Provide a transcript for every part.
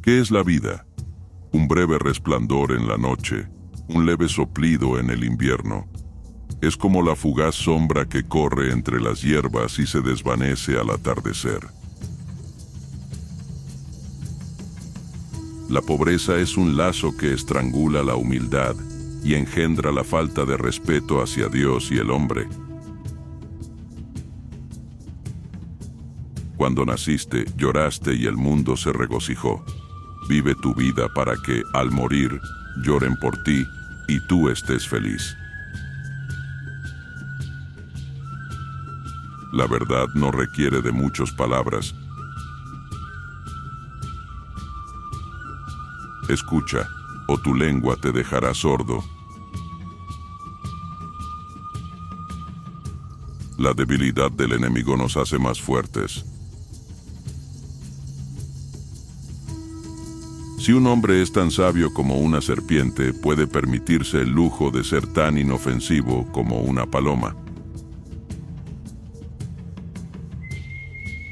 ¿Qué es la vida? Un breve resplandor en la noche, un leve soplido en el invierno. Es como la fugaz sombra que corre entre las hierbas y se desvanece al atardecer. La pobreza es un lazo que estrangula la humildad y engendra la falta de respeto hacia Dios y el hombre. Cuando naciste, lloraste y el mundo se regocijó. Vive tu vida para que, al morir, lloren por ti y tú estés feliz. La verdad no requiere de muchas palabras. Escucha, o tu lengua te dejará sordo. La debilidad del enemigo nos hace más fuertes. Si un hombre es tan sabio como una serpiente, puede permitirse el lujo de ser tan inofensivo como una paloma.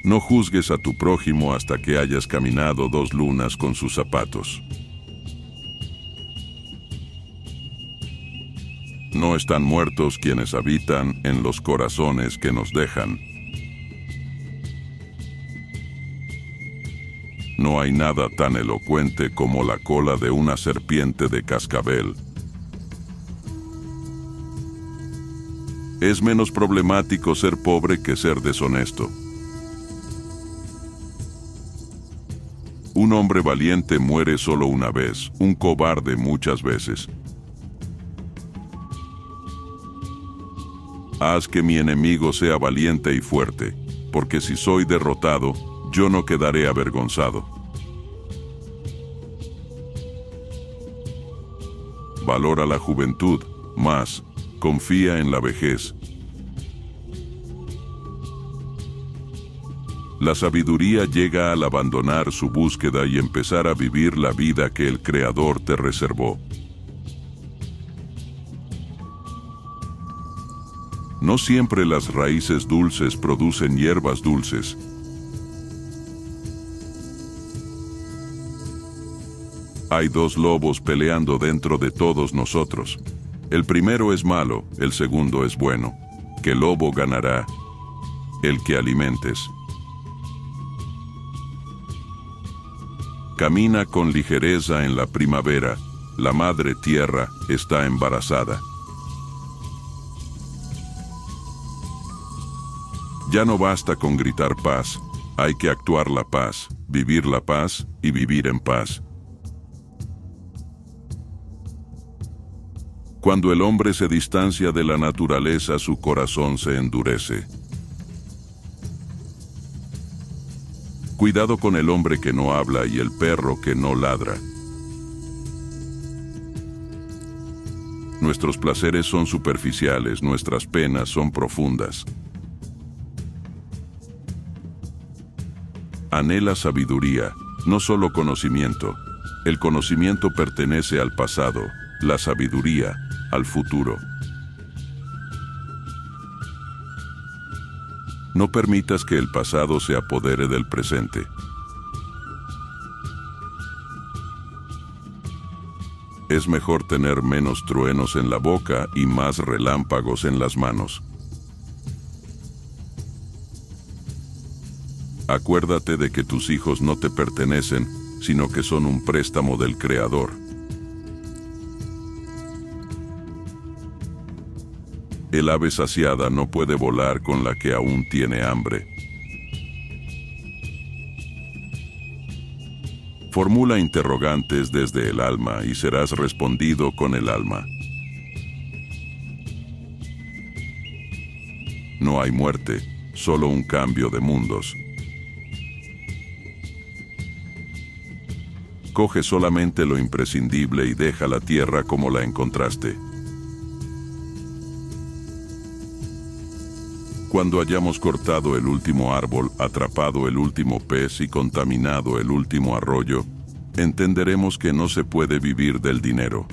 No juzgues a tu prójimo hasta que hayas caminado 2 lunas con sus zapatos. No están muertos quienes habitan en los corazones que nos dejan. No hay nada tan elocuente como la cola de una serpiente de cascabel. Es menos problemático ser pobre que ser deshonesto. Un hombre valiente muere solo una vez, un cobarde muchas veces. Haz que mi enemigo sea valiente y fuerte, porque si soy derrotado, yo no quedaré avergonzado. Valora la juventud, mas confía en la vejez. La sabiduría llega al abandonar su búsqueda y empezar a vivir la vida que el Creador te reservó. No siempre las raíces dulces producen hierbas dulces. Hay 2 lobos peleando dentro de todos nosotros. El primero es malo, el segundo es bueno. ¿Qué lobo ganará? El que alimentes. Camina con ligereza en la primavera. La madre tierra está embarazada. Ya no basta con gritar paz. Hay que actuar la paz, vivir la paz y vivir en paz. Cuando el hombre se distancia de la naturaleza, su corazón se endurece. Cuidado con el hombre que no habla y el perro que no ladra. Nuestros placeres son superficiales, nuestras penas son profundas. Anhela sabiduría, no solo conocimiento. El conocimiento pertenece al pasado, la sabiduría al futuro. No permitas que el pasado se apodere del presente. Es mejor tener menos truenos en la boca y más relámpagos en las manos. Acuérdate de que tus hijos no te pertenecen, sino que son un préstamo del Creador. El ave saciada no puede volar con la que aún tiene hambre. Formula interrogantes desde el alma y serás respondido con el alma. No hay muerte, solo un cambio de mundos. Coge solamente lo imprescindible y deja la tierra como la encontraste. Cuando hayamos cortado el último árbol, atrapado el último pez y contaminado el último arroyo, entenderemos que no se puede vivir del dinero.